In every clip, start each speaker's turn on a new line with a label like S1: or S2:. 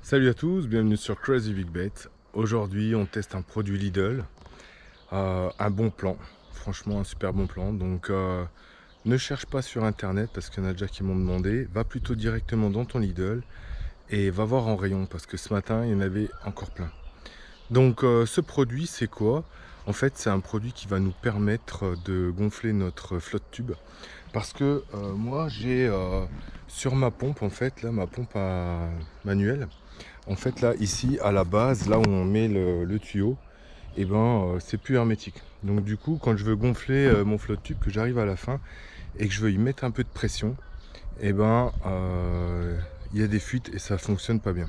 S1: Salut à tous, bienvenue sur Crazy Big Bet. Aujourd'hui on teste un produit Lidl, un bon plan, franchement un super bon plan. Donc ne cherche pas sur internet parce qu'il y en a déjà qui m'ont demandé, va plutôt directement dans ton Lidl et va voir en rayon parce que ce matin il y en avait encore plein. Donc ce produit c'est quoi? En fait c'est un produit qui va nous permettre de gonfler notre flotte tube. Parce que moi j'ai sur ma pompe en fait, là ma pompe à manuelle. En fait là ici à la base, là où on met le tuyau, et c'est plus hermétique. Donc du coup quand je veux gonfler mon flotte tube, que j'arrive à la fin et que je veux y mettre un peu de pression, il y a des fuites et ça fonctionne pas bien.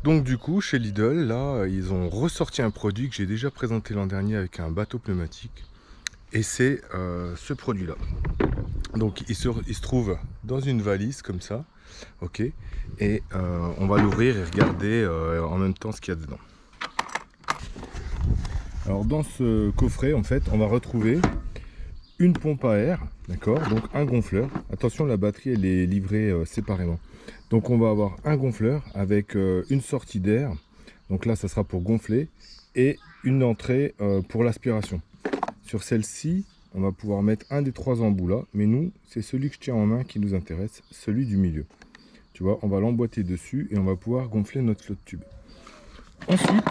S1: Donc du coup chez Lidl là ils ont ressorti un produit que j'ai déjà présenté l'an dernier avec un bateau pneumatique. Et c'est ce produit là. Donc il se trouve dans une valise comme ça. Ok, et on va l'ouvrir et regarder en même temps ce qu'il y a dedans. Alors dans ce coffret en fait on va retrouver une pompe à air, d'accord, donc un gonfleur. Attention, la batterie elle est livrée séparément. Donc on va avoir un gonfleur avec une sortie d'air, donc là ça sera pour gonfler, et une entrée pour l'aspiration. Sur celle-ci on va pouvoir mettre un des trois embouts là, mais nous c'est celui que je tiens en main qui nous intéresse, celui du milieu. Tu vois, on va l'emboîter dessus et on va pouvoir gonfler notre flotte tube. Ensuite,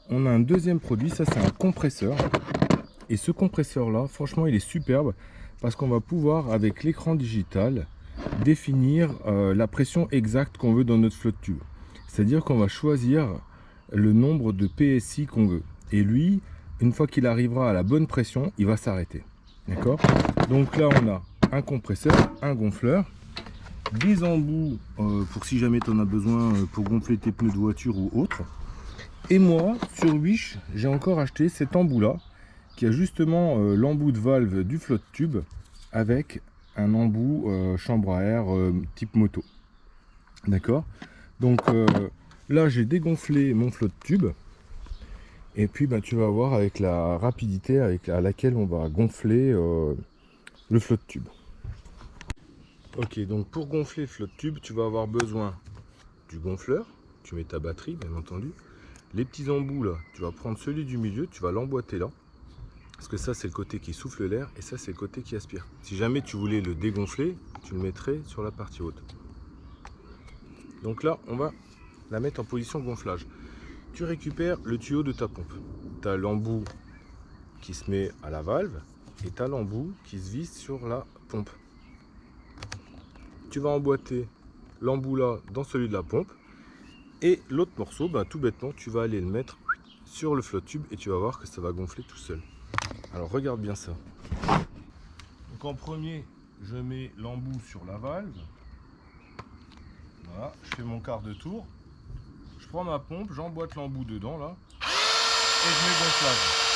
S1: on a un deuxième produit, ça c'est un compresseur. Et ce compresseur là, franchement il est superbe parce qu'on va pouvoir avec l'écran digital définir la pression exacte qu'on veut dans notre flotte tube. C'est-à-dire qu'on va choisir le nombre de PSI qu'on veut. Et lui, une fois qu'il arrivera à la bonne pression, il va s'arrêter. D'accord? Donc là on a un compresseur, un gonfleur, des embouts pour si jamais tu en as besoin pour gonfler tes pneus de voiture ou autre. Et moi, sur Wish, j'ai encore acheté cet embout là, qui a justement l'embout de valve du flotte tube avec un embout chambre à air type moto. D'accord? Donc là, j'ai dégonflé mon flotte tube. Et puis tu vas voir avec la rapidité à laquelle on va gonfler le flotte tube. Ok, donc pour gonfler le flotte tube, tu vas avoir besoin du gonfleur. Tu mets ta batterie, bien entendu. Les petits embouts là, tu vas prendre celui du milieu, tu vas l'emboîter là. Parce que ça c'est le côté qui souffle l'air et ça c'est le côté qui aspire. Si jamais tu voulais le dégonfler, tu le mettrais sur la partie haute. Donc là on va la mettre en position gonflage. Tu récupères le tuyau de ta pompe. Tu as l'embout qui se met à la valve et tu as l'embout qui se visse sur la pompe. Tu vas emboîter l'embout là dans celui de la pompe et l'autre morceau, tout bêtement tu vas aller le mettre sur le flotte tube et tu vas voir que ça va gonfler tout seul. Alors regarde bien ça. Donc en premier, je mets l'embout sur la valve. Voilà, je fais mon quart de tour. Je prends ma pompe, j'emboîte l'embout dedans là. Et je mets gonflage.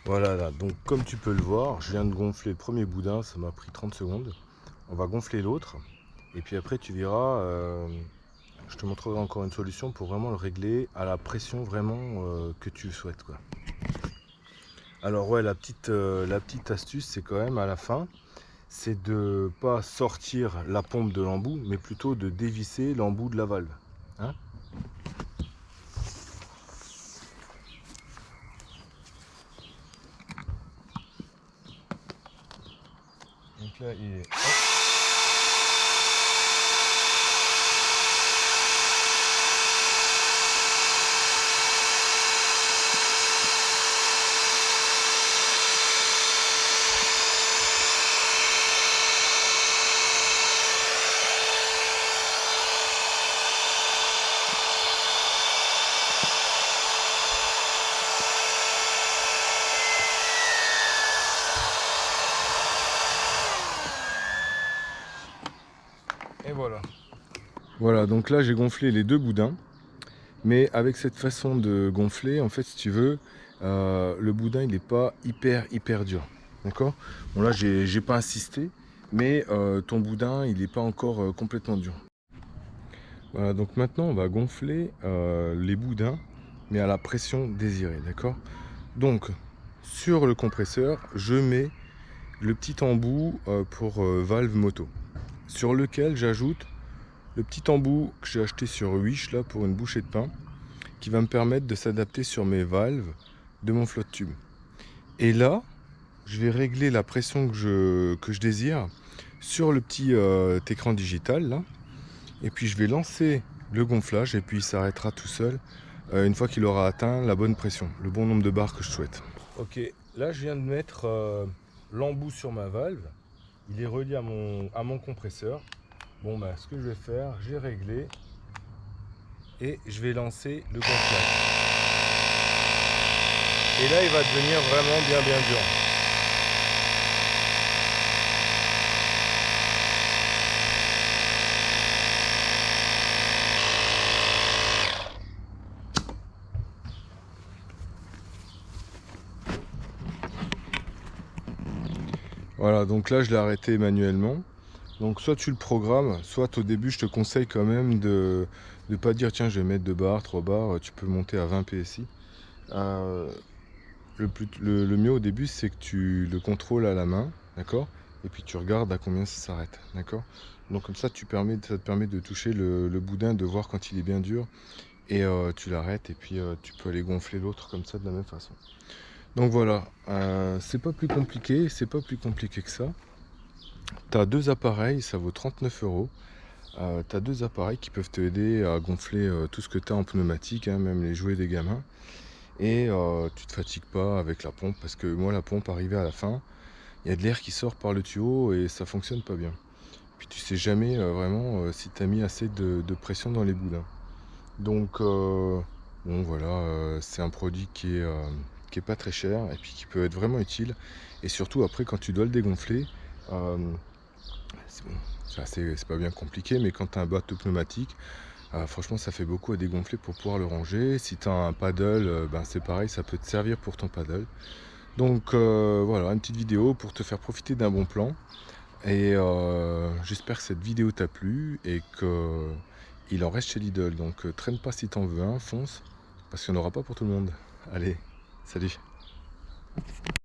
S1: Voilà, là, donc comme tu peux le voir, je viens de gonfler le premier boudin, ça m'a pris 30 secondes. On va gonfler l'autre, et puis après tu verras, je te montrerai encore une solution pour vraiment le régler à la pression vraiment que tu souhaites, quoi. Alors ouais, la petite astuce, c'est quand même à la fin, c'est de pas sortir la pompe de l'embout, mais plutôt de dévisser l'embout de la valve. Hein? Donc là, il est... Voilà, donc là j'ai gonflé les deux boudins. Mais avec cette façon de gonfler, en fait, si tu veux, le boudin, il n'est pas hyper dur. D'accord? Bon, là, j'ai pas insisté, mais ton boudin, il n'est pas encore complètement dur. Voilà, donc maintenant, on va gonfler les boudins, mais à la pression désirée. D'accord? Donc, sur le compresseur, je mets le petit embout pour valve moto, sur lequel j'ajoute le petit embout que j'ai acheté sur Wish, là, pour une bouchée de pain, qui va me permettre de s'adapter sur mes valves de mon flotte tube. Et là, je vais régler la pression que je désire sur le petit écran digital là. Et puis je vais lancer le gonflage et puis il s'arrêtera tout seul une fois qu'il aura atteint la bonne pression, le bon nombre de bars que je souhaite. Ok, là je viens de mettre l'embout sur ma valve. Il est relié à mon compresseur. Bon bah ce que je vais faire, j'ai réglé et je vais lancer le gonflage. Et là il va devenir vraiment bien dur. Voilà, donc là je l'ai arrêté manuellement. Donc soit tu le programmes, soit au début je te conseille quand même de ne pas dire tiens je vais mettre 2 bars, 3 bars, tu peux monter à 20 PSI. Le mieux au début c'est que tu le contrôles à la main, d'accord? Et puis tu regardes à combien ça s'arrête, d'accord? Donc comme ça, ça te permet de toucher le boudin, de voir quand il est bien dur. Et tu l'arrêtes et puis tu peux aller gonfler l'autre comme ça de la même façon. Donc voilà, c'est pas plus compliqué, que ça. Tu as deux appareils, ça vaut 39 €. Tu as deux appareils qui peuvent t'aider à gonfler tout ce que tu as en pneumatique, hein, même les jouets des gamins. Et tu te fatigues pas avec la pompe, parce que moi la pompe arrivée à la fin, il y a de l'air qui sort par le tuyau et ça fonctionne pas bien. Puis tu sais jamais vraiment si tu as mis assez de pression dans les boudins. Donc bon voilà, c'est un produit qui est pas très cher et puis qui peut être vraiment utile. Et surtout après quand tu dois le dégonfler, c'est bon, c'est pas bien compliqué, mais quand tu as un bateau pneumatique, franchement ça fait beaucoup à dégonfler pour pouvoir le ranger. Si tu as un paddle, ben, c'est pareil, ça peut te servir pour ton paddle. Donc voilà, une petite vidéo pour te faire profiter d'un bon plan. Et j'espère que cette vidéo t'a plu et qu'il en reste chez Lidl. Donc traîne pas si t'en veux un, fonce, parce qu'il n'y en aura pas pour tout le monde. Allez, salut!